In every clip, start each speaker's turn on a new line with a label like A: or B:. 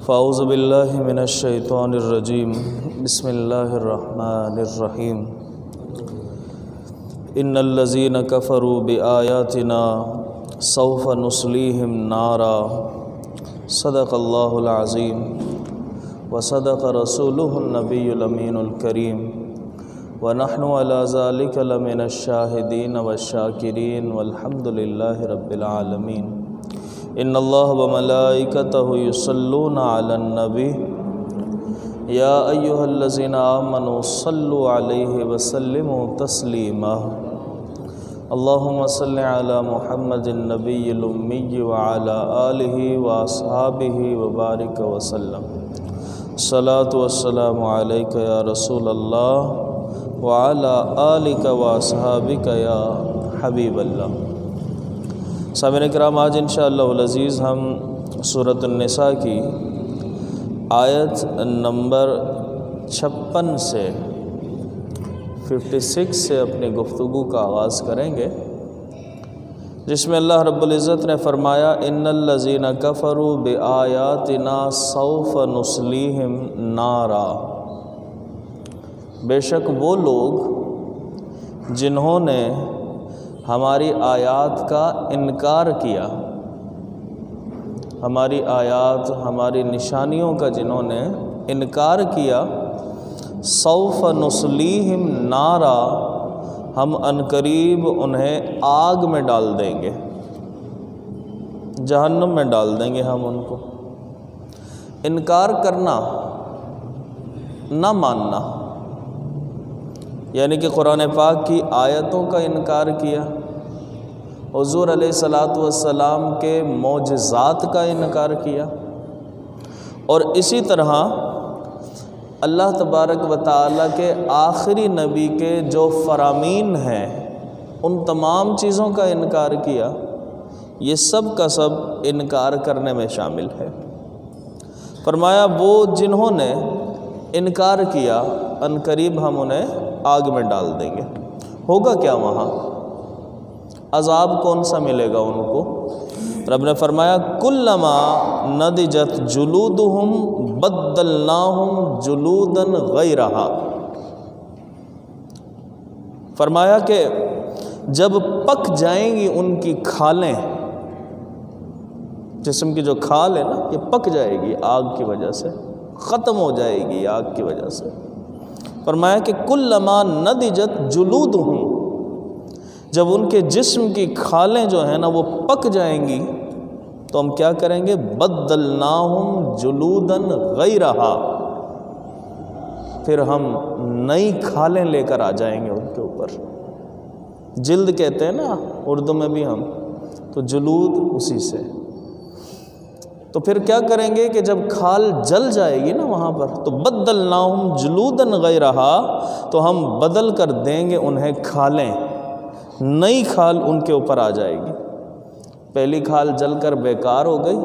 A: فاعوذ باللہ من الشیطان الرجیم بسم اللہ الرحمن الرحیم ان الذین کفروا بآیاتنا سوف نصلیہم نارا صدق اللہ العظیم وصدق رسولہ النبی الامین الکریم ونحن علی ذلک لمن الشاہدین والشاکرین والحمد للہ رب العالمین ان اللہ وملائکتہ یصلون علی النبی یا ایہا الذین آمنوا صلوا علیہ وسلموا تسلیما اللہم صل علی محمد النبی الامی وعلی آلہ واصحابہ وبارک وسلم الصلاة والسلام علیک یا رسول اللہ وعلی آلک واصحابک یا حبیب اللہ۔ سامعین اکرام، آج انشاءاللہ العزیز ہم سورۃ النساء کی آیت نمبر 56 سے 56 سے اپنی گفتگو کا آغاز کریں گے، جس میں اللہ رب العزت نے فرمایا ان الذین کفروا بآیاتنا سوف نصلیہم نارا، بے شک وہ لوگ جنہوں نے ہماری آیات کا انکار کیا، ہماری آیات ہماری نشانیوں کا جنہوں نے انکار کیا، سوف نصلیہم نارا، ہم عنقریب انہیں آگ میں ڈال دیں گے، جہنم میں ڈال دیں گے ہم ان کو۔ انکار کرنا، نہ ماننا، یعنی کہ قرآن پاک کی آیتوں کا انکار کیا، حضور علیہ السلام کے معجزات کا انکار کیا، اور اسی طرح اللہ تبارک و تعالیٰ کے آخری نبی کے جو فرامین ہیں ان تمام چیزوں کا انکار کیا، یہ سب کا سب انکار کرنے میں شامل ہے۔ فرمایا وہ جنہوں نے انکار کیا، عنقریب ہم انہیں آگ میں ڈال دیں گے۔ ہوگا کیا وہاں؟ عذاب کون سا ملے گا ان کو؟ رب نے فرمایا کلما نضجت جلودہم بدلناہم جلودا غیرہا، فرمایا کہ جب پک جائیں گی ان کی کھالیں، جسم کی جو کھال ہے نا، یہ پک جائے گی آگ کی وجہ سے، ختم ہو جائے گی آگ کی وجہ سے۔ فرمایا کہ کلما نضجت جلودہم، جب ان کے جسم کی کھالیں جو ہیں نا وہ پک جائیں گی تو ہم کیا کریں گے؟ بدلناہم جلودا غیرہا، پھر ہم نئی کھالیں لے کر آ جائیں گے ان کے اوپر۔ جلد کہتے ہیں نا اردو میں بھی ہم، تو جلود اسی سے۔ تو پھر کیا کریں گے کہ جب کھال جل جائے گی نا وہاں پر، تو بدلناہم جلودا غیرہا، تو ہم بدل کر دیں گے انہیں کھالیں، نئی کھال ان کے اوپر آ جائے گی۔ پہلی کھال جل کر بیکار ہو گئی،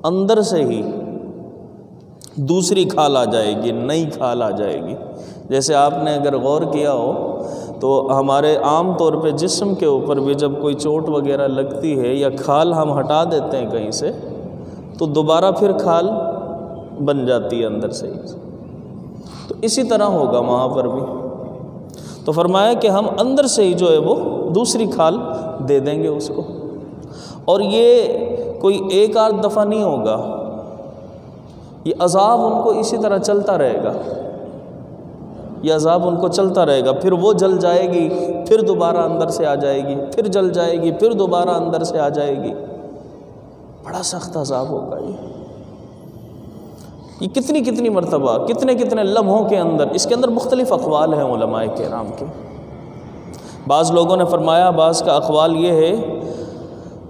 A: اندر سے ہی دوسری کھال آ جائے گی، نئی کھال آ جائے گی۔ جیسے آپ نے اگر غور کیا ہو تو ہمارے عام طور پہ جسم کے اوپر بھی جب کوئی چوٹ وغیرہ لگتی ہے یا کھال ہم ہٹا دیتے ہیں کہیں سے، تو دوبارہ پھر کھال بن جاتی ہے اندر سے ہی۔ تو اسی طرح ہوگا وہاں پر بھی۔ تو فرمایا کہ ہم اندر سے ہی جو ہے وہ دوسری کھال دے دیں گے اس کو، اور یہ کوئی ایک آدھ دفعہ نہیں ہوگا، یہ عذاب ان کو اسی طرح چلتا رہے گا، یہ عذاب ان کو چلتا رہے گا۔ پھر وہ جل جائے گی، پھر دوبارہ اندر سے آ جائے گی، پھر جل جائے گی، پھر دوبارہ اندر سے آ جائے گی۔ بڑا سخت عذاب ہوگا یہ کتنی مرتبہ، کتنے لمحوں کے اندر، اس کے اندر مختلف اقوال ہیں علماء کرام کے۔ بعض لوگوں نے فرمایا، بعض کا اقوال یہ ہے،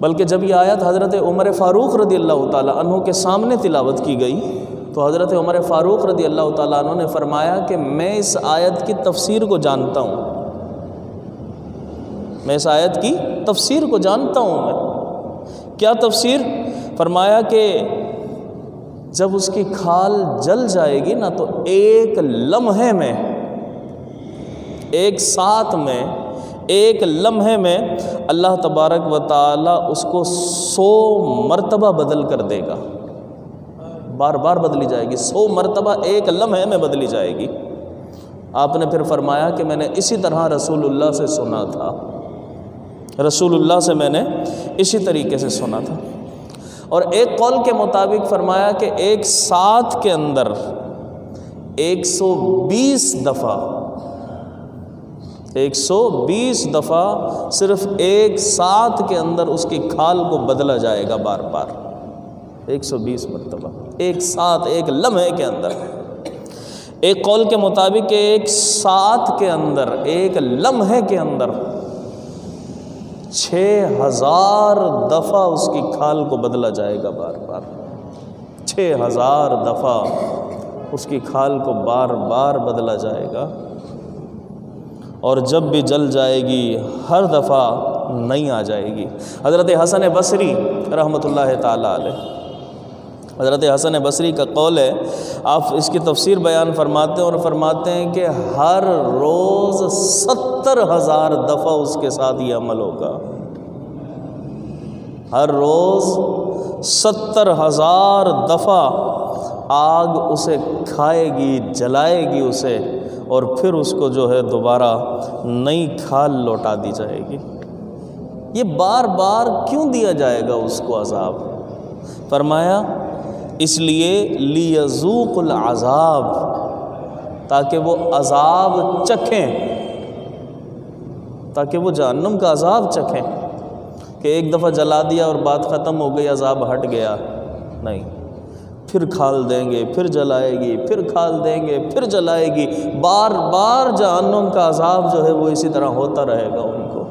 A: بلکہ جب یہ آیت حضرت عمر فاروق رضی اللہ تعالیٰ عنہ کے سامنے تلاوت کی گئی تو حضرت عمر فاروق رضی اللہ تعالیٰ عنہ نے فرمایا کہ میں اس آیت کی تفسیر کو جانتا ہوں، میں اس آیت کی تفسیر کو جانتا ہوں۔ میں کیا تفسیر؟ فرمایا کہ جب اس کی کھال جل جائے گی نا تو ایک لمحے میں، ایک ساتھ میں، ایک لمحے میں اللہ تبارک و تعالی اس کو 100 مرتبہ بدل کر دے گا۔ بار بار بدلی جائے گی، 100 مرتبہ ایک لمحے میں بدلی جائے گی۔ آپ نے پھر فرمایا کہ میں نے اسی طرح رسول اللہ سے سنا تھا، رسول اللہ سے میں نے اسی طریقے سے سنا تھا۔ اور ایک قول کے مطابق فرمایا کہ ایک ساتھ کے اندر 120 دفعہ صرف ایک ساتھ کے اندر اس کی کھال کو بدلا جائے گا، بار بار 120 مرتبہ ایک ساتھ، ایک لمحے کے اندر۔ ایک قول کے مطابق کہ ایک ساتھ کے اندر، ایک لمحے کے اندر 6000 دفعہ اس کی کھال کو بدلا جائے گا، بار بار 6000 دفعہ اس کی کھال کو بار بار بدلا جائے گا، اور جب بھی جل جائے گی ہر دفعہ نئی آ جائے گی۔ حضرت حسن بصری رحمۃ اللہ تعالیٰ علیہ، حضرت حسن بصری کا قول ہے، آپ اس کی تفسیر بیان فرماتے ہیں اور فرماتے ہیں کہ ہر روز 70,000 دفعہ اس کے ساتھ یہ عمل ہوگا، ہر روز 70,000 دفعہ آگ اسے کھائے گی، جلائے گی اسے، اور پھر اس کو جو ہے دوبارہ نئی کھال لوٹا دی جائے گی۔ یہ بار بار کیوں دیا جائے گا اس کو عذاب؟ فرمایا اس لیے لیذوق العذاب، تاکہ وہ عذاب چکھیں، تاکہ وہ جہنم کا عذاب چکھیں، کہ ایک دفعہ جلا دیا اور بات ختم ہو گئی، عذاب ہٹ گیا، نہیں، پھر کھال دیں گے، پھر جلائے گی، پھر کھال دیں گے، پھر جلائے گی، بار بار جہنم کا عذاب جو ہے وہ اسی طرح ہوتا رہے گا، ان کو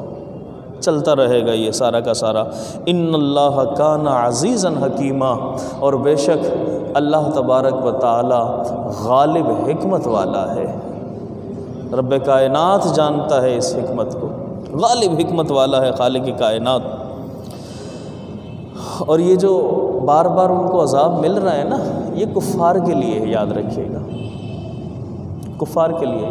A: چلتا رہے گا یہ سارا کا سارا۔ ان اللہ کان عزیزا حکیما، اور بے شک اللہ تبارک و تعالی غالب حکمت والا ہے، رب کائنات جانتا ہے اس حکمت کو، غالب حکمت والا ہے خالق کائنات۔ اور یہ جو بار بار ان کو عذاب مل رہا ہے نا، یہ کفار کے لیے ہے، یاد رکھیے گا، کفار کے لیے۔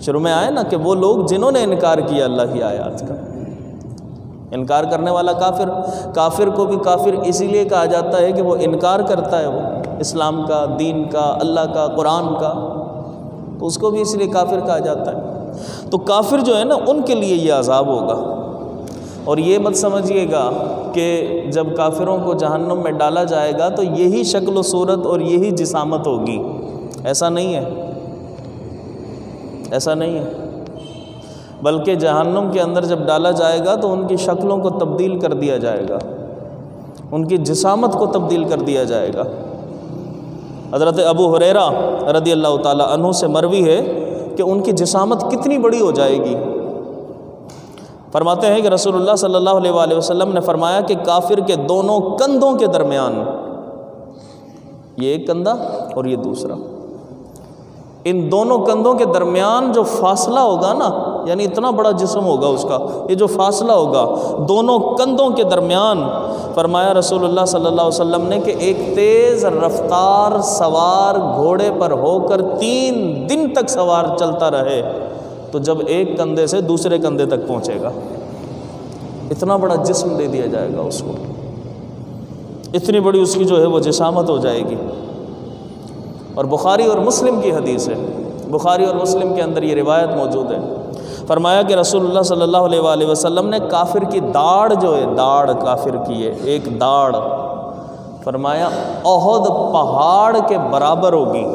A: شروع میں آئے نا کہ وہ لوگ جنہوں نے انکار کیا اللہ کی آیات کا، انکار کرنے والا کافر، کافر کو بھی کافر اسی لیے کہا جاتا ہے کہ وہ انکار کرتا ہے، وہ اسلام کا، دین کا، اللہ کا، قرآن کا، تو اس کو بھی اس لیے کافر کہا جاتا ہے۔ تو کافر جو ہے نا، ان کے لیے یہ عذاب ہوگا۔ اور یہ مت سمجھیے گا کہ جب کافروں کو جہنم میں ڈالا جائے گا تو یہی شکل و صورت اور یہی جسامت ہوگی، ایسا نہیں ہے، ایسا نہیں ہے، بلکہ جہنم کے اندر جب ڈالا جائے گا تو ان کی شکلوں کو تبدیل کر دیا جائے گا، ان کی جسامت کو تبدیل کر دیا جائے گا۔ حضرت ابو ہریرہ رضی اللہ تعالیٰ عنہ سے مروی ہے کہ ان کی جسامت کتنی بڑی ہو جائے گی۔ فرماتے ہیں کہ رسول اللہ صلی اللہ علیہ وآلہ وسلم نے فرمایا کہ کافر کے دونوں کندھوں کے درمیان، یہ ایک کندھا اور یہ دوسرا، ان دونوں کندھوں کے درمیان جو فاصلہ ہوگا نا، یعنی اتنا بڑا جسم ہوگا اس کا، یہ جو فاصلہ ہوگا دونوں کندھوں کے درمیان، فرمایا رسول اللہ صلی اللہ علیہ وسلم نے کہ ایک تیز رفتار سوار گھوڑے پر ہو کر 3 دن تک سوار چلتا رہے تو جب ایک کندھے سے دوسرے کندھے تک پہنچے گا، اتنا بڑا جسم دے دیا جائے گا اس کو، اتنی بڑی اس کی جو ہے وہ جسامت ہو جائے گی۔ اور بخاری اور مسلم کی حدیث ہے، بخاری اور مسلم کے اندر یہ روایت موجود ہے، فرمایا کہ رسول اللہ صلی اللہ علیہ وآلہ وسلم نے کافر کی داڑھ جو ہے، داڑھ کافر کی ہے، ایک داڑھ، فرمایا احد پہاڑ کے برابر ہوگی،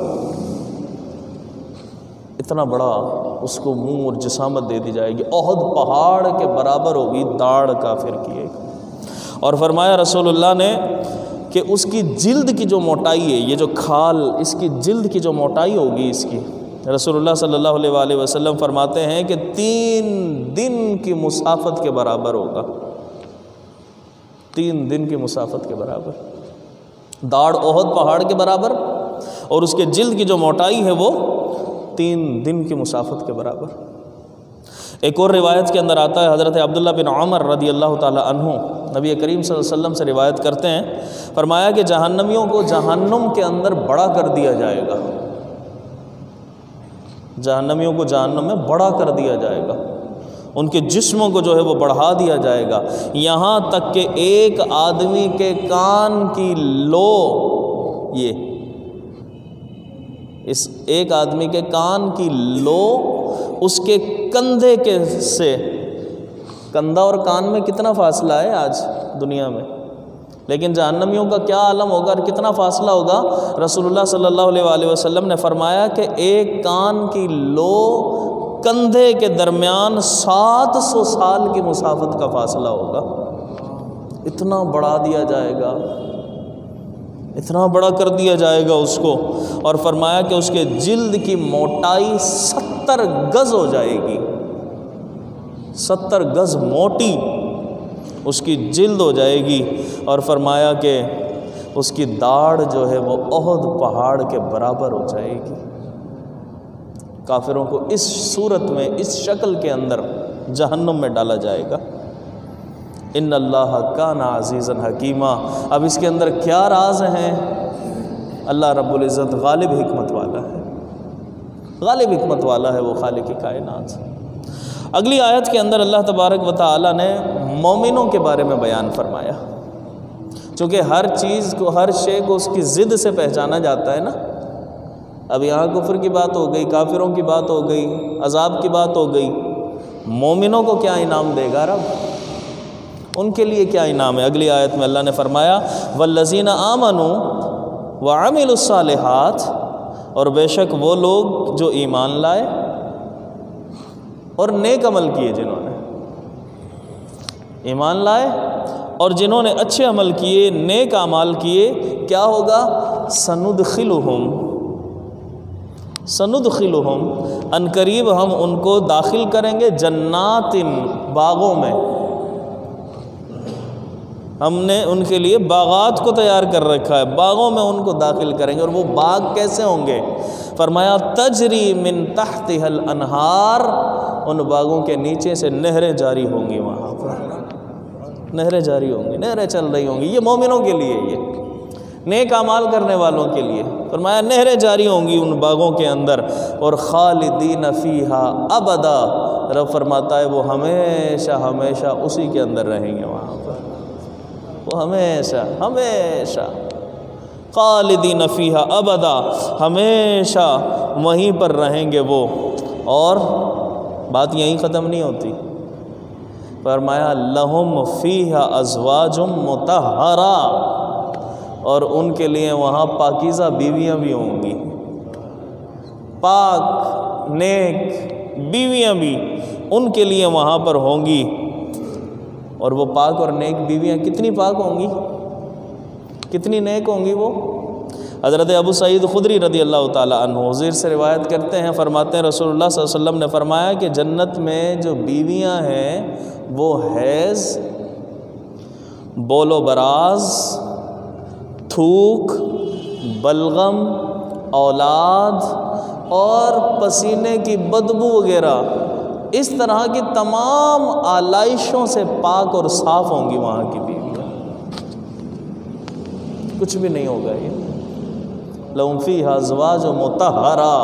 A: اتنا بڑا اس کو منہ اور جسامت دے دی جائے گی، احد پہاڑ کے برابر ہوگی داڑھ کافر کی ایک۔ اور فرمایا رسول اللہ نے کہ اس کی جلد کی جو موٹائی ہے، یہ جو کھال، اس کی جلد کی جو موٹائی ہوگی اس کی، رسول اللہ صلی اللہ علیہ وآلہ وسلم فرماتے ہیں کہ 3 دن کی مسافت کے برابر ہوگا، 3 دن کی مسافت کے برابر، داڑھ احد پہاڑ کے برابر، اور اس کے جلد کی جو موٹائی ہے وہ 3 دن کی مسافت کے برابر۔ ایک اور روایت کے اندر آتا ہے، حضرت عبداللہ بن عمر رضی اللہ تعالی عنہ نبی کریم صلی اللہ علیہ وسلم سے روایت کرتے ہیں، فرمایا کہ جہنمیوں کو جہنم کے اندر بڑا کر دیا جائے گا، جہنمیوں کو جہنم میں بڑا کر دیا جائے گا، ان کے جسموں کو جو ہے وہ بڑھا دیا جائے گا، یہاں تک کہ ایک آدمی کے کان کی لو یہ اس ایک آدمی کے کان کی لو اس کے کندھے کے سے، کندھا اور کان میں کتنا فاصلہ ہے آج دنیا میں، لیکن جہنمیوں کا کیا عالم ہوگا اور کتنا فاصلہ ہوگا۔ رسول اللہ صلی اللہ علیہ وآلہ وسلم نے فرمایا کہ ایک کان کی لو کندھے کے درمیان 700 سال کی مسافت کا فاصلہ ہوگا۔ اتنا بڑھا دیا جائے گا، اتنا بڑا کر دیا جائے گا اس کو، اور فرمایا کہ اس کے جلد کی موٹائی 70 گز ہو جائے گی، 70 گز موٹی اس کی جلد ہو جائے گی، اور فرمایا کہ اس کی داڑھ جو ہے وہ احد پہاڑ کے برابر ہو جائے گی۔ کافروں کو اس صورت میں، اس شکل کے اندر جہنم میں ڈالا جائے گا۔ ان اللہ کان عزیزا حکیما۔ اب اس کے اندر کیا راز ہیں؟ اللہ رب العزت غالب حکمت والا ہے، غالب حکمت والا ہے وہ خالق کائنات۔ اگلی آیت کے اندر اللہ تبارک و تعالی نے مومنوں کے بارے میں بیان فرمایا، چونکہ ہر چیز کو، ہر شے کو اس کی ضد سے پہچانا جاتا ہے نا۔ اب یہاں کفر کی بات ہو گئی، کافروں کی بات ہو گئی، عذاب کی بات ہو گئی، مومنوں کو کیا انعام دے گا رب؟ ان کے لیے کیا انعام ہے؟ اگلی آیت میں اللہ نے فرمایا والذین آمنوا وعملوا الصالحات، اور بے شک وہ لوگ جو ایمان لائے اور نیک عمل کیے، جنہوں نے ایمان لائے اور جنہوں نے اچھے عمل کیے، نیک اعمال کیے، کیا ہوگا؟ سندخلہم ان قریب ہم ان کو داخل کریں گے، جنات باغوں میں، ہم نے ان کے لیے باغات کو تیار کر رکھا ہے، باغوں میں ان کو داخل کریں گے۔ اور وہ باغ کیسے ہوں گے؟ فرمایا تجری من تحتها الانہار، ان باغوں کے نیچے سے نہریں جاری ہوں گی، وہاں پر نہریں جاری ہوں گی، نہریں چل رہی ہوں گی۔ یہ مومنوں کے لیے، یہ نیک اعمال کرنے والوں کے لیے فرمایا نہریں جاری ہوں گی ان باغوں کے اندر، اور خالدین فیہا ابدا، رب فرماتا ہے وہ ہمیشہ ہمیشہ اسی کے اندر رہیں گے، وہاں پر وہ ہمیشہ ہمیشہ خالدین فیہا ابدا، ہمیشہ وہیں پر رہیں گے وہ۔ اور بات یہیں ختم نہیں ہوتی، فرمایا لہم فیہا ازواج مطہرہ، اور ان کے لیے وہاں پاکیزہ بیویاں بھی ہوں گی، پاک نیک بیویاں بھی ان کے لیے وہاں پر ہوں گی۔ اور وہ پاک اور نیک بیویاں کتنی پاک ہوں گی، کتنی نیک ہوں گی وہ؟ حضرت ابو سعید خدری رضی اللہ تعالیٰ عنہ حضور سے روایت کرتے ہیں، فرماتے ہیں رسول اللہ صلی اللہ علیہ وسلم نے فرمایا کہ جنت میں جو بیویاں ہیں وہ حیض، بول و براز، تھوک، بلغم، اولاد اور پسینے کی بدبو وغیرہ، اس طرح کی تمام آلائشوں سے پاک اور صاف ہوں گی وہاں کی بیویاں، کچھ بھی نہیں ہوگا۔ یہ لہم فیہا ازواج مطہرہ،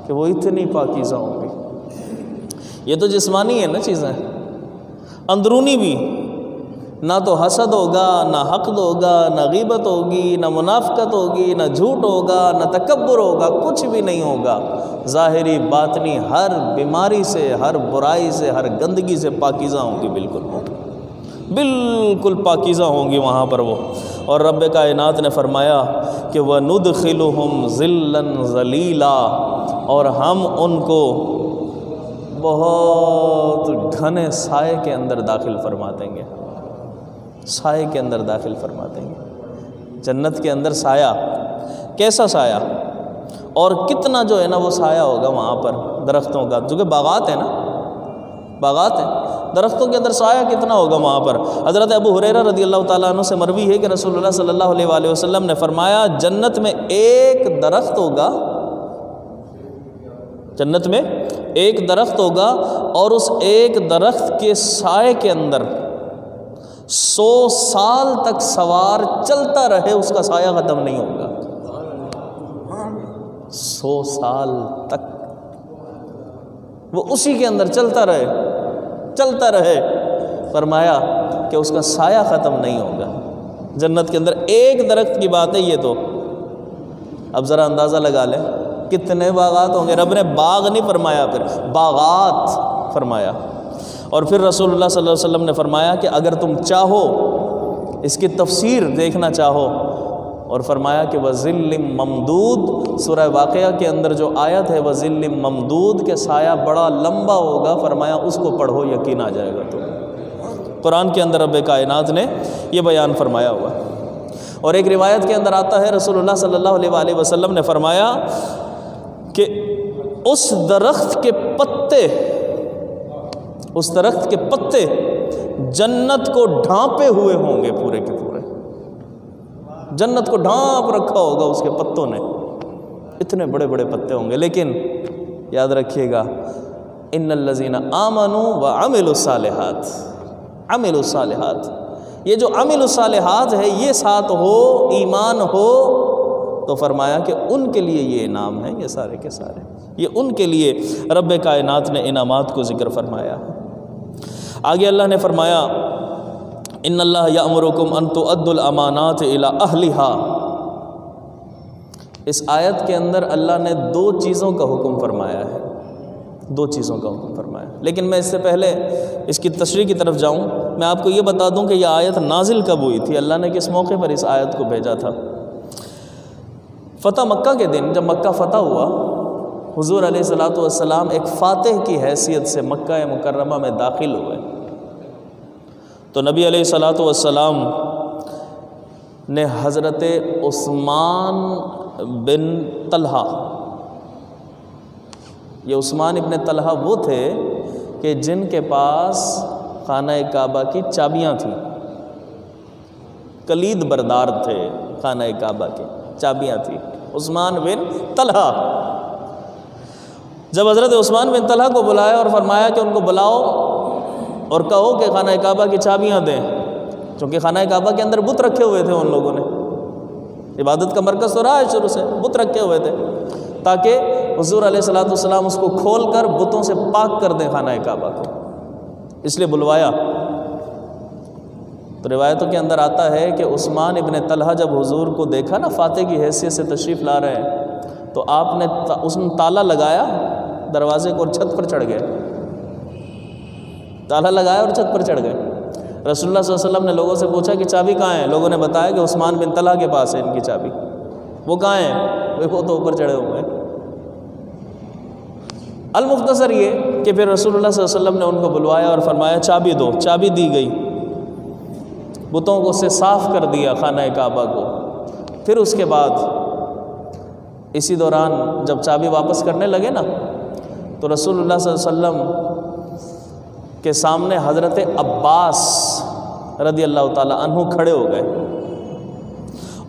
A: کہ وہ اتنی پاکیزہ ہوں گی۔ یہ تو جسمانی ہے نا چیزیں، اندرونی بھی، نہ تو حسد ہوگا، نہ حقد ہوگا، نہ غیبت ہوگی، نہ منافقت ہوگی، نہ جھوٹ ہوگا، نہ تکبر ہوگا، کچھ بھی نہیں ہوگا۔ ظاہری باطنی ہر بیماری سے، ہر برائی سے، ہر گندگی سے پاکیزہ ہوں گی، بالکل پاکیزہ ہوں گی وہاں پر وہ۔ اور رب کائنات نے فرمایا کہ وَنُدْخِلُهُمْ ظِلًّا ظَلِيلًا، اور ہم ان کو بہت گھنے سائے کے اندر داخل فرما دیں گے، سائے کے اندر داخل فرما دیں گے۔ جنت کے اندر سایہ، کیسا سایہ؟ اور کتنا جو ہے نا وہ سایہ ہوگا وہاں پر درختوں کا، جو کہ باغات ہیں نا، باغات ہیں، درختوں کے اندر سایہ کتنا ہوگا وہاں پر۔ حضرت ابو ہریرہ رضی اللہ تعالیٰ عنہ سے مروی ہے کہ رسول اللہ صلی اللہ علیہ وآلہ وسلم نے فرمایا جنت میں ایک درخت ہوگا، جنت میں ایک درخت ہوگا، اور اس ایک درخت کے سائے کے اندر 100 سال تک سوار چلتا رہے، اس کا سایہ ختم نہیں ہوگا۔ 100 سال تک وہ اسی کے اندر چلتا رہے، فرمایا کہ اس کا سایہ ختم نہیں ہوگا۔ جنت کے اندر ایک درخت کی بات ہے یہ تو، اب ذرا اندازہ لگا لیں کتنے باغات ہوں گے. رب نے باغ نہیں فرمایا، پھر باغات فرمایا. اور پھر رسول اللہ صلی اللہ علیہ وسلم نے فرمایا کہ اگر تم چاہو اس کی تفسیر دیکھنا چاہو، اور فرمایا کہ وَظِلٍّ مَمْدُودٍ، سورہ واقعہ کے اندر جو آیت ہے وَظِلٍّ مَمْدُودٍ کے سایہ بڑا لمبا ہوگا، فرمایا اس کو پڑھو یقین آ جائے گا. تو قرآن کے اندر رب کائنات نے یہ بیان فرمایا ہوا. اور ایک روایت کے اندر آتا ہے رسول اللہ صلی اللہ علیہ وآلہ وسلم نے فرمایا کہ اس درخت کے پتے جنت کو ڈھانپے ہوئے ہوں گے، پورے کے پورے جنت کو ڈھانپ رکھا ہوگا اس کے پتوں نے، اتنے بڑے بڑے پتے ہوں گے. لیکن یاد رکھیے گا ان الذین آمنوا وعملوا الصالحات، عملوا الصالحات، یہ جو عملوا الصالحات ہے یہ ساتھ ہو، ایمان ہو، تو فرمایا کہ ان کے لیے یہ انعام ہے، یہ سارے کے سارے یہ ان کے لیے رب کائنات نے انعامات کو ذکر فرمایا. آگے اللہ نے فرمایا ان اللہ یأمرکم ان تؤدوا الامانات الی اہلہا. اس آیت کے اندر اللہ نے دو چیزوں کا حکم فرمایا ہے، دو چیزوں کا حکم فرمایا. لیکن میں اس سے پہلے اس کی تشریح کی طرف جاؤں، میں آپ کو یہ بتا دوں کہ یہ آیت نازل کب ہوئی تھی، اللہ نے کس موقع پر اس آیت کو بھیجا تھا. فتح مکہ کے دن جب مکہ فتح ہوا، حضور علیہ الصلوۃ والسلام ایک فاتح کی حیثیت سے مکہ مکرمہ میں داخل ہوئے. تو نبی علیہ الصلوۃ والسلام نے حضرت عثمان بن طلحہ، یہ عثمان ابن طلحہ وہ تھے کہ جن کے پاس خانہ کعبہ کی چابیاں تھیں، کلید بردار تھے، خانہ کعبہ کی چابیاں تھیں، عثمان بن طلحہ. جب حضرت عثمان بن طلحہ کو بلایا اور فرمایا کہ ان کو بلاؤ اور کہو کہ خانہ کعبہ کی چابیاں دیں، چونکہ خانہ کعبہ کے اندر بت رکھے ہوئے تھے، ان لوگوں نے عبادت کا مرکز تو رہا ہے شروع سے، بت رکھے ہوئے تھے، تاکہ حضور علیہ الصلوۃ والسلام اس کو کھول کر بتوں سے پاک کر دیں خانہ کعبہ کو، اس لیے بلوایا. تو روایتوں کے اندر آتا ہے کہ عثمان ابن طلحہ جب حضور کو دیکھا نا فاتح کی حیثیت سے تشریف لا رہے ہیں، تو آپ نے اس نے تالا لگایا دروازے کو اور چھت پر چڑھ گئے، تالا لگایا اور چھت پر چڑھ گئے. رسول اللہ صلی اللہ علیہ وسلم نے لوگوں سے پوچھا کہ چابی کہاں ہے؟ لوگوں نے بتایا کہ عثمان بن طلحہ کے پاس ہے ان کی چابی. وہ کہاں ہیں؟ وہ تو اوپر چڑھے ہوئے ہیں. المختصر یہ کہ پھر رسول اللہ صلی اللہ علیہ وسلم نے ان کو بلوایا اور فرمایا چابی دو. چابی دی گئی، بتوں کو سے صاف کر دیا خانہ کعبہ کو. پھر اس کے بعد اسی دوران جب چابی واپس کرنے لگے نا، تو رسول اللہ صلی اللہ علیہ وسلم کے سامنے حضرت عباس رضی اللہ تعالی عنہ کھڑے ہو گئے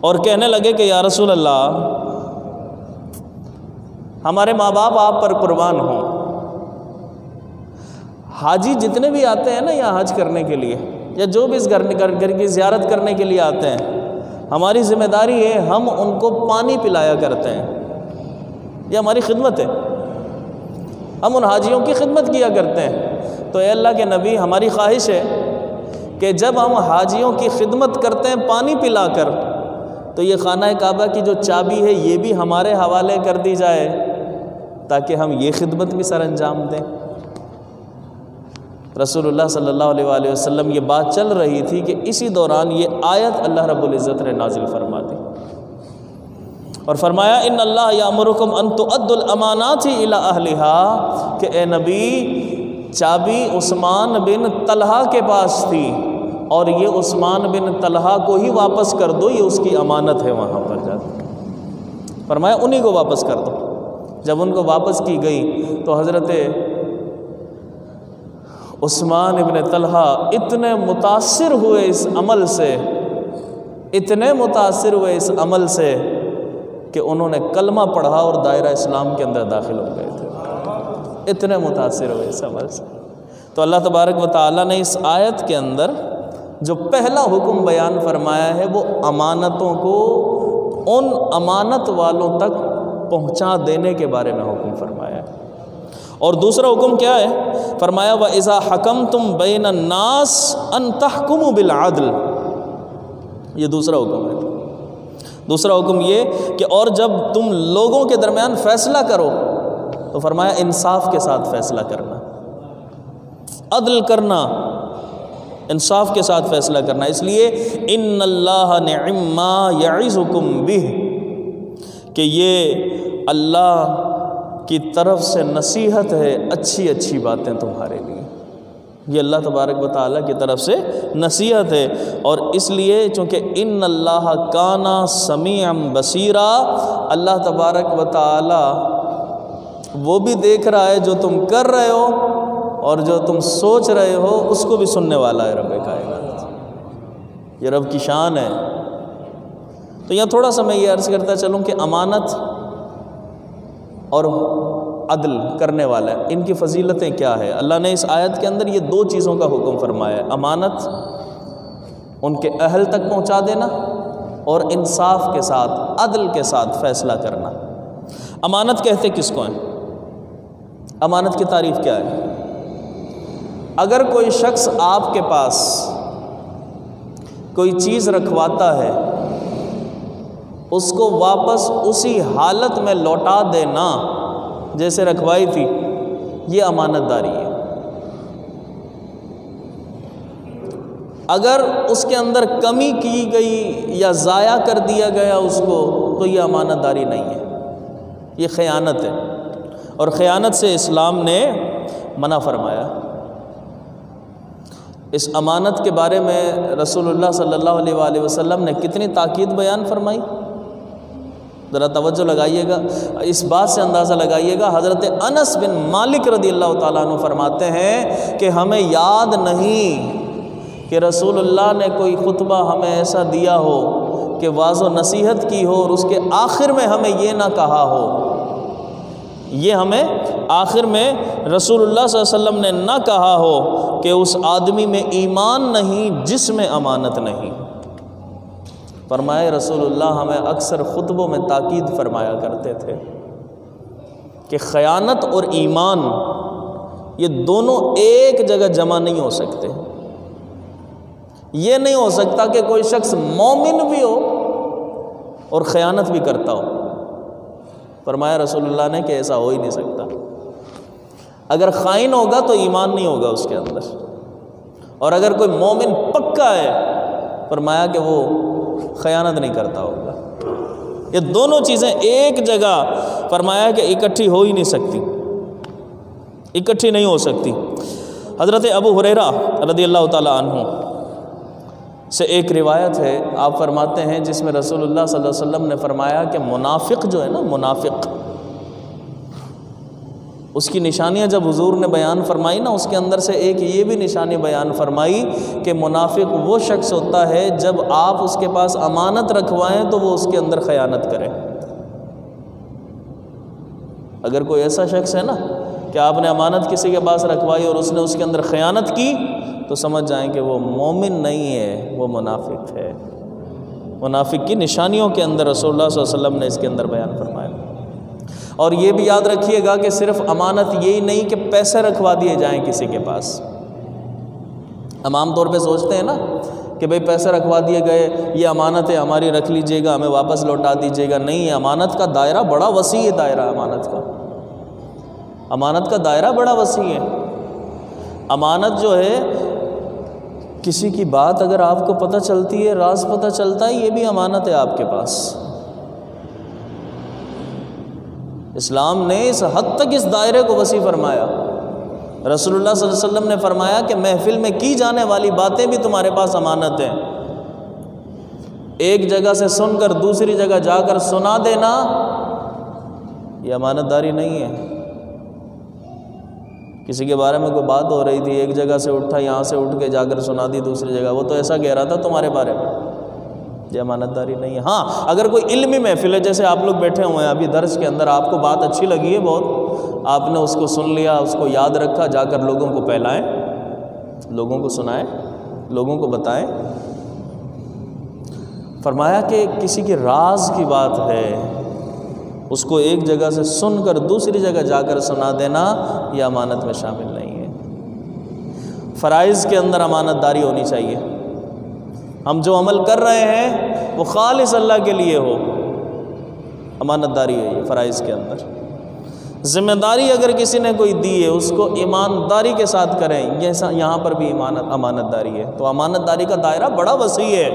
A: اور کہنے لگے کہ یا رسول اللہ، ہمارے ماں باپ آپ پر قربان ہوں، حاجی جتنے بھی آتے ہیں نا یہاں حج کرنے کے لیے، یا جو بھی اس گھر کی زیارت کرنے کے لیے آتے ہیں، ہماری ذمہ داری ہے ہم ان کو پانی پلایا کرتے ہیں، یہ ہماری خدمت ہے، ہم ان حاجیوں کی خدمت کیا کرتے ہیں. تو اے اللہ کے نبی، ہماری خواہش ہے کہ جب ہم حاجیوں کی خدمت کرتے ہیں پانی پلا کر، تو یہ خانہ کعبہ کی جو چابی ہے یہ بھی ہمارے حوالے کر دی جائے تاکہ ہم یہ خدمت بھی سر انجام دیں. رسول اللہ صلی اللہ علیہ وآلہ وسلم یہ بات چل رہی تھی کہ اسی دوران یہ آیت اللہ رب العزت نے نازل فرما دی اور فرمایا ان اللہ یامرکم ان تؤدوا الامانات الی اہلہا، کہ اے نبی چابی عثمان بن طلحہ کے پاس تھی اور یہ عثمان بن طلحہ کو ہی واپس کر دو، یہ اس کی امانت ہے وہاں پر جا کے. فرمایا انہی کو واپس کر دو. جب ان کو واپس کی گئی تو حضرت عثمان بن طلحہ اتنے متاثر ہوئے اس عمل سے، اتنے متاثر ہوئے اس عمل سے کہ انہوں نے کلمہ پڑھا اور دائرہ اسلام کے اندر داخل ہو گئے تھے. اتنے متاثر ہوئے اس عمل سے. تو اللہ تبارک و تعالیٰ نے اس آیت کے اندر جو پہلا حکم بیان فرمایا ہے وہ امانتوں کو ان امانت والوں تک پہنچا دینے کے بارے میں حکم فرمایا ہے. اور دوسرا حکم کیا ہے؟ فرمایا وَإِذَا حَكَمْتُمْ بَيْنَ النَّاسِ أَن تَحْكُمُوا بِالْعَدْلِ. یہ دوسرا حکم ہے. دوسرا حکم یہ کہ اور جب تم لوگوں کے درمیان فیصلہ کرو تو فرمایا انصاف کے ساتھ فیصلہ کرنا، عدل کرنا، انصاف کے ساتھ فیصلہ کرنا۔ اس لیے ان اللہ نعم ما یعظکم بہ، کہ یہ اللہ کی طرف سے نصیحت ہے، اچھی اچھی باتیں تمہارے لیے، یہ اللہ تبارک و تعالیٰ کی طرف سے نصیحت ہے۔ اور اس لیے چونکہ ان اللہ کانا سمیعا بصیرا، اللہ تبارک و تعالیٰ وہ بھی دیکھ رہا ہے جو تم کر رہے ہو اور جو تم سوچ رہے ہو، اس کو بھی سننے والا ہے رب کائنات۔ یہ رب کی شان ہے۔ تو یہاں تھوڑا سا میں یہ عرض کرتا چلوں کہ امانت اور عدل کرنے والا ہے، ان کی فضیلتیں کیا ہے۔ اللہ نے اس آیت کے اندر یہ دو چیزوں کا حکم فرمایا ہے، امانت ان کے اہل تک پہنچا دینا اور انصاف کے ساتھ، عدل کے ساتھ فیصلہ کرنا۔ امانت کہتے کس کو ہیں؟ امانت کی تعریف کیا ہے؟ اگر کوئی شخص آپ کے پاس کوئی چیز رکھواتا ہے، اس کو واپس اسی حالت میں لوٹا دینا جیسے رکھوائی تھی، یہ امانت داری ہے۔ اگر اس کے اندر کمی کی گئی یا ضائع کر دیا گیا اس کو، تو یہ امانت داری نہیں ہے، یہ خیانت ہے، اور خیانت سے اسلام نے منع فرمایا۔ اس امانت کے بارے میں رسول اللہ صلی اللہ علیہ وآلہ وسلم نے کتنی تاکید بیان فرمائی، ذرا توجہ لگائیے گا، اس بات سے اندازہ لگائیے گا۔ حضرت انس بن مالک رضی اللہ تعالیٰ عنہ فرماتے ہیں کہ ہمیں یاد نہیں کہ رسول اللہ نے کوئی خطبہ ہمیں ایسا دیا ہو کہ واعظ و نصیحت کی ہو اور اس کے آخر میں ہمیں یہ نہ کہا ہو، یہ ہمیں آخر میں رسول اللہ صلی اللہ علیہ وسلم نے نہ کہا ہو کہ اس آدمی میں ایمان نہیں جس میں امانت نہیں۔ فرمائے رسول اللہ ہمیں اکثر خطبوں میں تاکید فرمایا کرتے تھے کہ خیانت اور ایمان یہ دونوں ایک جگہ جمع نہیں ہو سکتے۔ یہ نہیں ہو سکتا کہ کوئی شخص مومن بھی ہو اور خیانت بھی کرتا ہو۔ فرمایا رسول اللہ نے کہ ایسا ہو ہی نہیں سکتا۔ اگر خائن ہوگا تو ایمان نہیں ہوگا اس کے اندر، اور اگر کوئی مومن پکا ہے فرمایا کہ وہ خیانت نہیں کرتا ہوگا۔ یہ دونوں چیزیں ایک جگہ فرمایا کہ اکٹھی ہو ہی نہیں سکتی، اکٹھی نہیں ہو سکتی۔ حضرت ابو ہریرہ رضی اللہ تعالیٰ عنہ سے ایک روایت ہے، آپ فرماتے ہیں جس میں رسول اللہ صلی اللہ علیہ وسلم نے فرمایا کہ منافق جو ہے نا، منافق، اس کی نشانیاں جب حضور نے بیان فرمائی نا، اس کے اندر سے ایک یہ بھی نشانی بیان فرمائی کہ منافق وہ شخص ہوتا ہے جب آپ اس کے پاس امانت رکھوائیں تو وہ اس کے اندر خیانت کرے۔ اگر کوئی ایسا شخص ہے نا کہ آپ نے امانت کسی کے پاس رکھوائی اور اس نے اس کے اندر خیانت کی، تو سمجھ جائیں کہ وہ مومن نہیں ہے، وہ منافق ہے۔ منافق کی نشانیوں کے اندر رسول اللہ صلی اللہ علیہ وسلم نے اس کے اندر بیان فرمایا۔ اور یہ بھی یاد رکھیے گا کہ صرف امانت یہی نہیں کہ پیسے رکھوا دیے جائیں کسی کے پاس۔ ہم عام طور پہ سوچتے ہیں نا کہ بھئی پیسے رکھوا دیے گئے، یہ امانت ہے ہماری، رکھ لیجئے گا، ہمیں واپس لوٹا دیجئے گا۔ نہیں، امانت کا دائرہ بڑا وسیع ہے، دائرہ امانت کا دائرہ بڑا وسیع ہے۔ امانت جو ہے، کسی کی بات اگر آپ کو پتہ چلتی ہے، راز پتہ چلتا ہے، یہ بھی امانت ہے آپ کے پاس۔ اسلام نے اس حد تک اس دائرے کو وسیع فرمایا۔ رسول اللہ صلی اللہ علیہ وسلم نے فرمایا کہ محفل میں کی جانے والی باتیں بھی تمہارے پاس امانت ہیں۔ ایک جگہ سے سن کر دوسری جگہ جا کر سنا دینا، یہ امانت داری نہیں ہے۔ کسی کے بارے میں کوئی بات ہو رہی تھی، ایک جگہ سے اٹھا، یہاں سے اٹھ کے جا کر سنا دی دوسری جگہ، وہ تو ایسا کہہ رہا تھا تمہارے بارے میں، یہ امانت داری نہیں ہے۔ ہاں، اگر کوئی علمی محفل ہے، جیسے آپ لوگ بیٹھے ہوئے ہیں ابھی درس کے اندر، آپ کو بات اچھی لگی ہے بہت، آپ نے اس کو سن لیا، اس کو یاد رکھا، جا کر لوگوں کو پھیلائیں، لوگوں کو سنائیں، لوگوں کو بتائیں۔ فرمایا کہ کسی کے راز کی بات ہے، اس کو ایک جگہ سے سن کر دوسری جگہ جا کر سنا دینا، یہ امانت میں شامل نہیں ہے۔ فرائض کے اندر امانت داری ہونی چاہیے۔ ہم جو عمل کر رہے ہیں وہ خالص اللہ کے لیے ہو. امانت داری ہے یہ فرائض کے اندر. ذمہ داری اگر کسی نے کوئی دی ہے اس کو ایمانداری کے ساتھ کریں. یہ یہاں پر بھی امانت داری ہے. تو امانت داری کا دائرہ بڑا وسیع ہے.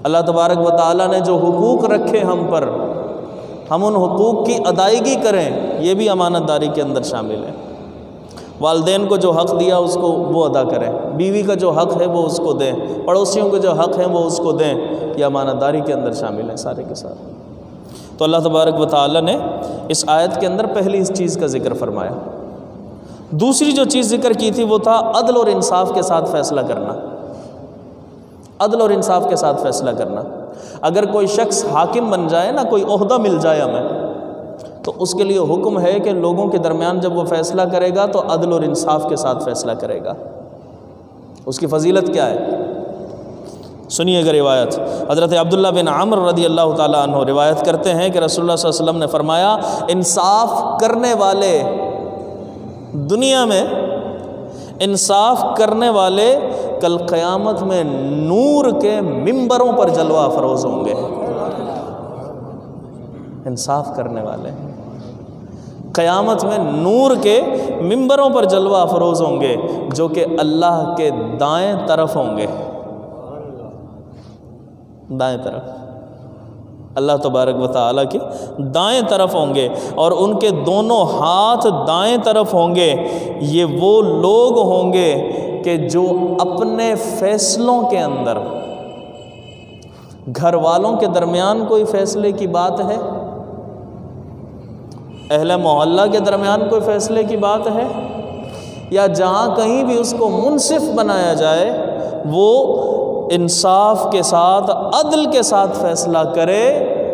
A: اللہ تبارک و تعالیٰ نے جو حقوق رکھے ہم پر، ہم ان حقوق کی ادائیگی کریں، یہ بھی امانت داری کے اندر شامل ہے. والدین کو جو حق دیا اس کو وہ ادا کریں، بیوی کا جو حق ہے وہ اس کو دیں، پڑوسیوں کے جو حق ہیں وہ اس کو دیں. یہ امانت داری کے اندر شامل ہیں سارے کے سارے. تو اللہ تبارک و تعالیٰ نے اس آیت کے اندر پہلی اس چیز کا ذکر فرمایا. دوسری جو چیز ذکر کی تھی وہ تھا عدل اور انصاف کے ساتھ فیصلہ کرنا. عدل اور انصاف کے ساتھ فیصلہ کرنا. اگر کوئی شخص حاکم بن جائے نا، کوئی عہدہ مل جائے ہمیں، تو اس کے لیے حکم ہے کہ لوگوں کے درمیان جب وہ فیصلہ کرے گا تو عدل اور انصاف کے ساتھ فیصلہ کرے گا. اس کی فضیلت کیا ہے؟ سنیے گا روایت. حضرت عبداللہ بن عمر رضی اللہ تعالیٰ عنہ روایت کرتے ہیں کہ رسول اللہ صلی اللہ علیہ وسلم نے فرمایا، انصاف کرنے والے دنیا میں، انصاف کرنے والے کل قیامت میں نور کے ممبروں پر جلوہ افروز ہوں گے. انصاف کرنے والے قیامت میں نور کے ممبروں پر جلوہ افروز ہوں گے، جو کہ اللہ کے دائیں طرف ہوں گے. دائیں طرف اللہ تبارک و تعالیٰ کے دائیں طرف ہوں گے، اور ان کے دونوں ہاتھ دائیں طرف ہوں گے. یہ وہ لوگ ہوں گے کہ جو اپنے فیصلوں کے اندر، گھر والوں کے درمیان کوئی فیصلے کی بات ہے، اہل محلہ کے درمیان کوئی فیصلے کی بات ہے، یا جہاں کہیں بھی اس کو منصف بنایا جائے، وہ انصاف کے ساتھ، عدل کے ساتھ فیصلہ کرے.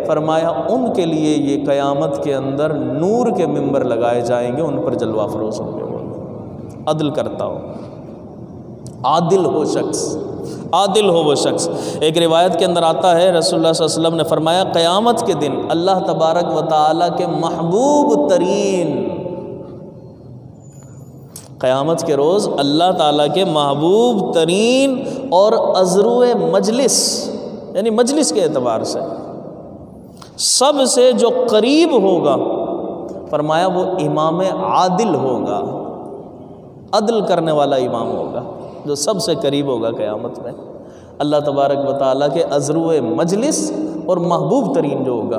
A: فرمایا ان کے لیے یہ قیامت کے اندر نور کے ممبر لگائے جائیں گے، ان پر جلوہ افروز ہوں گے. وہ عدل کرتا ہو، عادل ہو شخص، عادل ہو وہ شخص. ایک روایت کے اندر آتا ہے رسول اللہ صلی اللہ علیہ وسلم نے فرمایا، قیامت کے دن اللہ تبارک و تعالیٰ کے محبوب ترین، قیامت کے روز اللہ تعالیٰ کے محبوب ترین اور ازرو مجلس، یعنی مجلس کے اعتبار سے سب سے جو قریب ہوگا، فرمایا وہ امام عادل ہوگا. عدل کرنے والا امام ہوگا جو سب سے قریب ہوگا قیامت میں اللہ تبارک و تعالیٰ کے ازرو مجلس اور محبوب ترین جو ہوگا.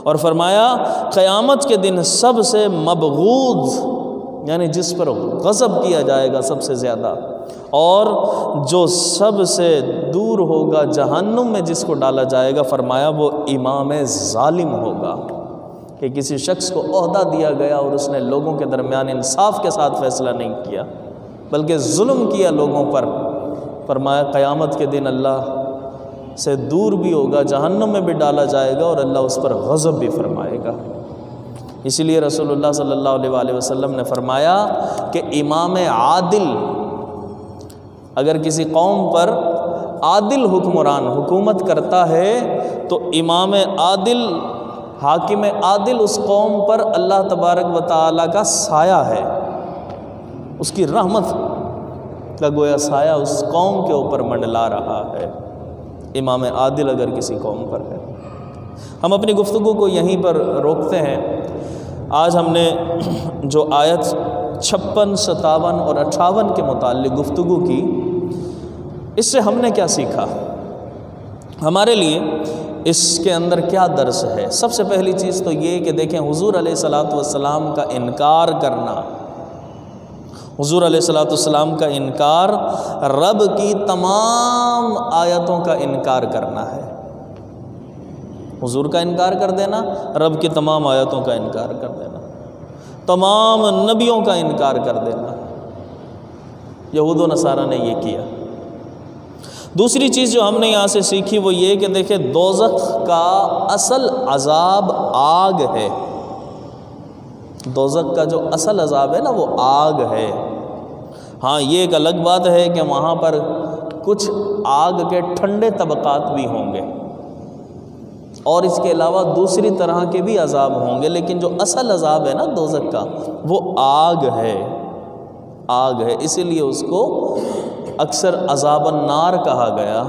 A: اور فرمایا قیامت کے دن سب سے مبغوض، یعنی جس پر غضب کیا جائے گا سب سے زیادہ، اور جو سب سے دور ہوگا جہنم میں جس کو ڈالا جائے گا، فرمایا وہ امام ظالم ہوگا. کہ کسی شخص کو عہدہ دیا گیا اور اس نے لوگوں کے درمیان انصاف کے ساتھ فیصلہ نہیں کیا بلکہ ظلم کیا لوگوں پر، فرمایا قیامت کے دن اللہ سے دور بھی ہوگا، جہنم میں بھی ڈالا جائے گا اور اللہ اس پر غضب بھی فرمائے گا. اسی لیے رسول اللہ صلی اللہ علیہ وآلہ وسلم نے فرمایا کہ امام عادل، اگر کسی قوم پر عادل حکمران حکومت کرتا ہے تو امام عادل، حاکم عادل اس قوم پر اللہ تبارک و تعالیٰ کا سایہ ہے، اس کی رحمت کا گویا سایہ اس قوم کے اوپر منڈلا رہا ہے. امام عادل اگر کسی قوم پر ہے. ہم اپنی گفتگو کو یہیں پر روکتے ہیں. آج ہم نے جو آیت 56، 57 اور 58 کے متعلق گفتگو کی، اس سے ہم نے کیا سیکھا، ہمارے لیے اس کے اندر کیا درس ہے؟ سب سے پہلی چیز تو یہ کہ دیکھیں حضور علیہ الصلاۃ والسلام کا انکار کرنا، حضور علیہ الصلاۃ والسلام کا انکار رب کی تمام آیتوں کا انکار کرنا ہے. حضور کا انکار کر دینا، رب کی تمام آیتوں کا انکار کر دینا، تمام نبیوں کا انکار کر دینا. یہود و نصارہ نے یہ کیا. دوسری چیز جو ہم نے یہاں سے سیکھی وہ یہ کہ دیکھیں دوزخ کا اصل عذاب آگ ہے. دوزخ کا جو اصل عذاب ہے نا وہ آگ ہے. ہاں یہ ایک الگ بات ہے کہ وہاں پر کچھ آگ کے ٹھنڈے طبقات بھی ہوں گے اور اس کے علاوہ دوسری طرح کے بھی عذاب ہوں گے، لیکن جو اصل عذاب ہے نا دوزخ کا وہ آگ ہے، آگ ہے. اسی لیے اس کو اکثر عذاب النار کہا گیا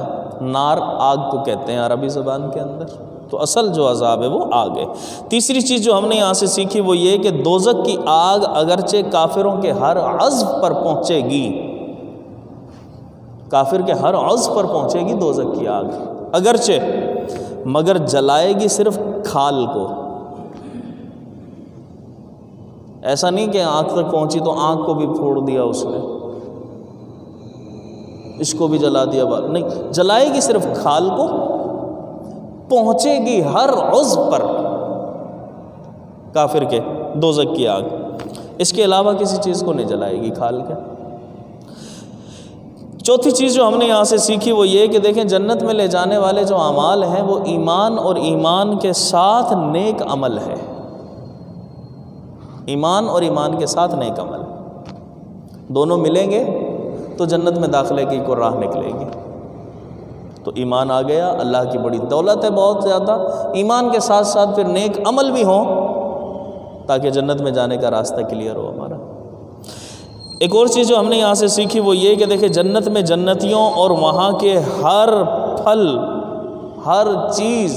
A: نار آگ کو کہتے ہیں عربی زبان کے اندر، تو اصل جو عذاب ہے وہ آگ ہے۔ تیسری چیز جو ہم نے یہاں سے سیکھی وہ یہ کہ دوزخ کی آگ اگرچہ کافروں کے ہر عضو پر پہنچے گی، کافر کے ہر عضو پر پہنچے گی دوزخ کی آگ اگرچہ، مگر جلائے گی صرف کھال کو۔ ایسا نہیں کہ آنکھ تک پہنچی تو آنکھ کو بھی پھوڑ دیا اس نے، اس کو بھی جلا دیا، نہیں، جلائے گی صرف کھال کو، پہنچے گی ہر عضو پر کافر کے دوزخ کی آگ، اس کے علاوہ کسی چیز کو نہیں جلائے گی کھال کے۔ چوتھی چیز جو ہم نے یہاں سے سیکھی وہ یہ کہ دیکھیں جنت میں لے جانے والے جو اعمال ہیں وہ ایمان اور ایمان کے ساتھ نیک عمل ہے، ایمان اور ایمان کے ساتھ نیک عمل دونوں ملیں گے تو جنت میں داخلے کی کوئی راہ نکلے گی۔ تو ایمان آ گیا، اللہ کی بڑی دولت ہے بہت زیادہ، ایمان کے ساتھ ساتھ پھر نیک عمل بھی ہوں تاکہ جنت میں جانے کا راستہ کلیئر ہو ہمارا۔ ایک اور چیز جو ہم نے یہاں سے سیکھی وہ یہ کہ دیکھیں جنت میں جنتیوں اور وہاں کے ہر پھل، ہر چیز،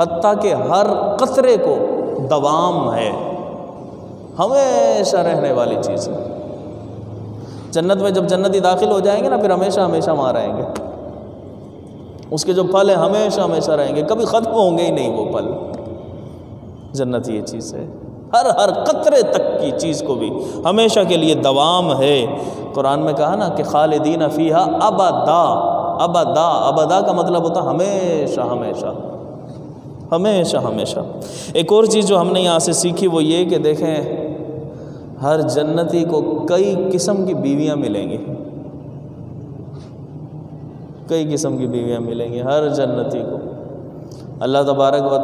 A: حتیٰ کہ ہر قطرے کو دوام ہے، ہمیشہ رہنے والی چیز ہے۔ جنت میں جب جنتی داخل ہو جائیں گے نا پھر ہمیشہ ہمیشہ وہاں رہیں گے، اس کے جو پھل ہیں ہمیشہ ہمیشہ رہیں گے، کبھی ختم ہوں گے ہی نہیں وہ پھل۔ جنت یہ چیز ہے، ہر قطرے تک کی چیز کو بھی ہمیشہ کے لیے دوام ہے۔ قرآن میں کہا نا کہ خالدین فیہا ابدا، ابدا، ابدا کا مطلب ہوتا ہمیشہ ہمیشہ ہمیشہ ہمیشہ۔ ایک اور چیز جو ہم نے یہاں سے سیکھی وہ یہ کہ دیکھیں ہر جنتی کو کئی قسم کی بیویاں ملیں گی، کئی قسم کی بیویاں ملیں گی ہر جنتی کو۔ اللہ تبارک و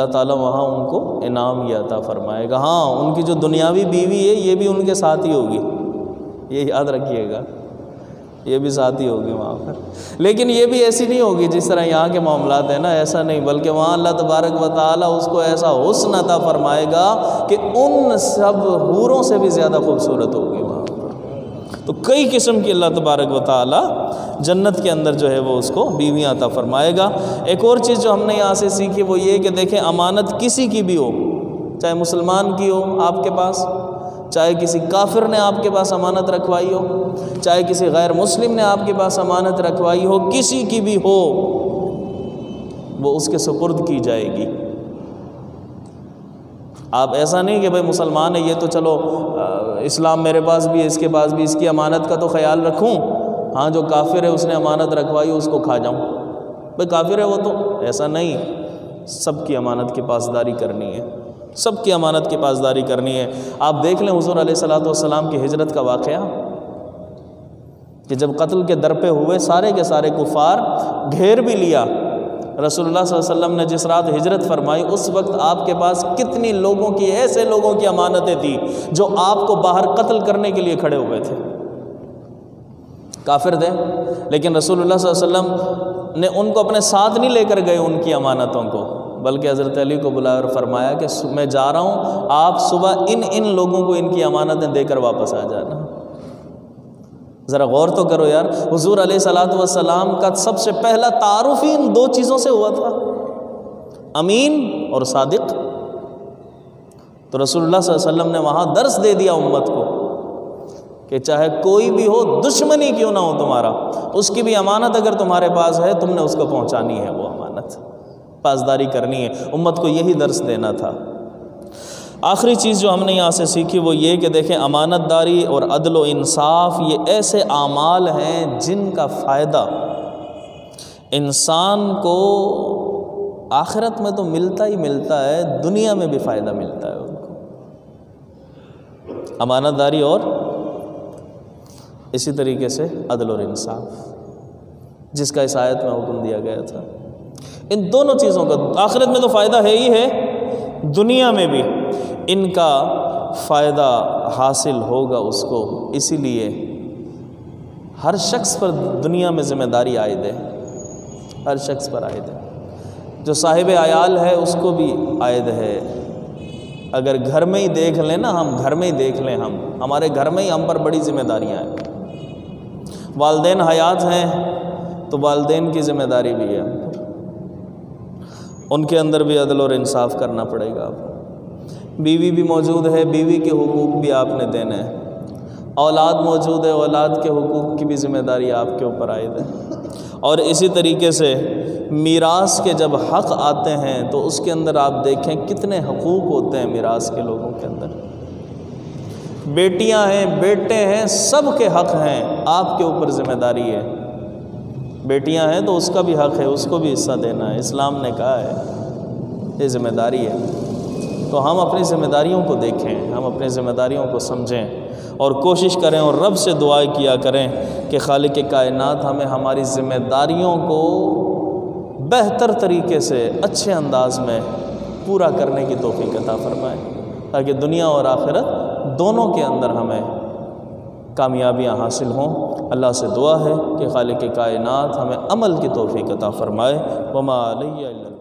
A: تعالی وہاں ان کو انعام یہ عطا فرمائے گا۔ ہاں ان کی جو دنیاوی بیوی ہے یہ بھی ان کے ساتھ ہی ہوگی، یہ یاد رکھیے گا، یہ بھی ساتھ ہی ہوگی وہاں پر، لیکن یہ بھی ایسی نہیں ہوگی جس طرح یہاں کے معاملات ہیں نا، ایسا نہیں، بلکہ وہاں اللہ تبارک و تعالیٰ اس کو ایسا حسن عطا فرمائے گا کہ ان سب حوروں سے بھی زیادہ خوبصورت ہوگی وہاں پر۔ تو کئی قسم کی اللہ تبارک و تعالیٰ جنت کے اندر جو ہے وہ اس کو بیویاں عطا فرمائے گا۔ ایک اور چیز جو ہم نے یہاں سے سیکھی وہ یہ کہ دیکھیں امانت کسی کی بھی ہو، چاہے مسلمان کی ہو آپ کے پاس، چاہے کسی کافر نے آپ کے پاس امانت رکھوائی ہو، چاہے کسی غیر مسلم نے آپ کے پاس امانت رکھوائی ہو، کسی کی بھی ہو وہ اس کے سپرد کی جائے گی۔ آپ ایسا نہیں کہ بھائی مسلمان ہے یہ تو چلو اسلام میرے پاس بھی ہے، اس کے پاس بھی، اس کی امانت کا تو خیال رکھوں، ہاں جو کافر ہے اس نے امانت رکھوائی اس کو کھا جاؤں، بھائی کافر ہے وہ تو، ایسا نہیں، سب کی امانت کی پاسداری کرنی ہے، سب کی امانت کی پاسداری کرنی ہے۔ آپ دیکھ لیں حضور علیہ الصلوۃ کی ہجرت کا واقعہ کہ جب قتل کے در پہ ہوئے سارے کے سارے کفار، گھیر بھی لیا، رسول اللہ صلی اللہ علیہ وسلم نے جس رات ہجرت فرمائی اس وقت آپ کے پاس کتنی لوگوں کی، ایسے لوگوں کی امانتیں تھیں جو آپ کو باہر قتل کرنے کے لیے کھڑے ہوئے تھے، کافر تھے، لیکن رسول اللہ صلی اللہ علیہ وسلم نے ان کو اپنے ساتھ نہیں لے کر گئے ان کی امانتوں کو، بلکہ حضرت علی کو بلایا اور فرمایا کہ میں جا رہا ہوں، آپ صبح ان لوگوں کو ان کی امانتیں دے کر واپس آ جانا۔ ذرا غور تو کرو یار، حضور علیہ السلام کا سب سے پہلا تعارف ہی ان دو چیزوں سے ہوا تھا، امین اور صادق۔ تو رسول اللہ صلی اللہ علیہ وسلم نے وہاں درس دے دیا امت کو کہ چاہے کوئی بھی ہو، دشمنی کیوں نہ ہو تمہارا، اس کی بھی امانت اگر تمہارے پاس ہے تم نے اس کو پہنچانی ہے، وہ امانت پاسداری کرنی ہے، امت کو یہی درس دینا تھا۔ آخری چیز جو ہم نے یہاں سے سیکھی وہ یہ کہ دیکھیں امانت داری اور عدل و انصاف یہ ایسے اعمال ہیں جن کا فائدہ انسان کو آخرت میں تو ملتا ہی ملتا ہے، دنیا میں بھی فائدہ ملتا ہے ان کو، امانت داری اور اسی طریقے سے عدل اور انصاف جس کا اس آیت میں حکم دیا گیا تھا، ان دونوں چیزوں کا آخرت میں تو فائدہ ہے ہی ہے، دنیا میں بھی ان کا فائدہ حاصل ہوگا اس کو، اسی لیے ہر شخص پر دنیا میں ذمہ داری عائد ہے، ہر شخص پر عائد ہے، جو صاحب عیال ہے اس کو بھی عائد ہے۔ اگر گھر میں ہی دیکھ لیں نا، ہم گھر میں ہی دیکھ لیں، ہمارے گھر میں ہی ہم پر بڑی ذمہ داریاں ہیں، والدین حیات ہیں تو والدین کی ذمہ داری بھی ہے، ان کے اندر بھی عدل اور انصاف کرنا پڑے گا۔ بیوی بھی موجود ہے، بیوی کے حقوق بھی آپ نے دینے ہیں۔ اولاد موجود ہے، اولاد کے حقوق کی بھی ذمہ داری آپ کے اوپر عائد ہے۔ اور اسی طریقے سے میراث کے جب حق آتے ہیں تو اس کے اندر آپ دیکھیں کتنے حقوق ہوتے ہیں میراث کے لوگوں کے اندر۔ بیٹیاں ہیں، بیٹے ہیں، سب کے حق ہیں، آپ کے اوپر ذمہ داری ہے۔ بیٹیاں ہیں تو اس کا بھی حق ہے، اس کو بھی حصہ دینا ہے، اسلام نے کہا ہے، یہ ذمہ داری ہے۔ تو ہم اپنی ذمہ داریوں کو دیکھیں، ہم اپنی ذمہ داریوں کو سمجھیں اور کوشش کریں اور رب سے دعا کیا کریں کہ خالق کائنات ہمیں ہماری ذمہ داریوں کو بہتر طریقے سے اچھے انداز میں پورا کرنے کی توفیق عطا فرمائے، تاکہ دنیا اور آخرت دونوں کے اندر ہمیں کامیابیاں حاصل ہوں۔ اللہ سے دعا ہے کہ خالق کائنات ہمیں عمل کی توفیق عطا فرمائے۔ وما علیہ الا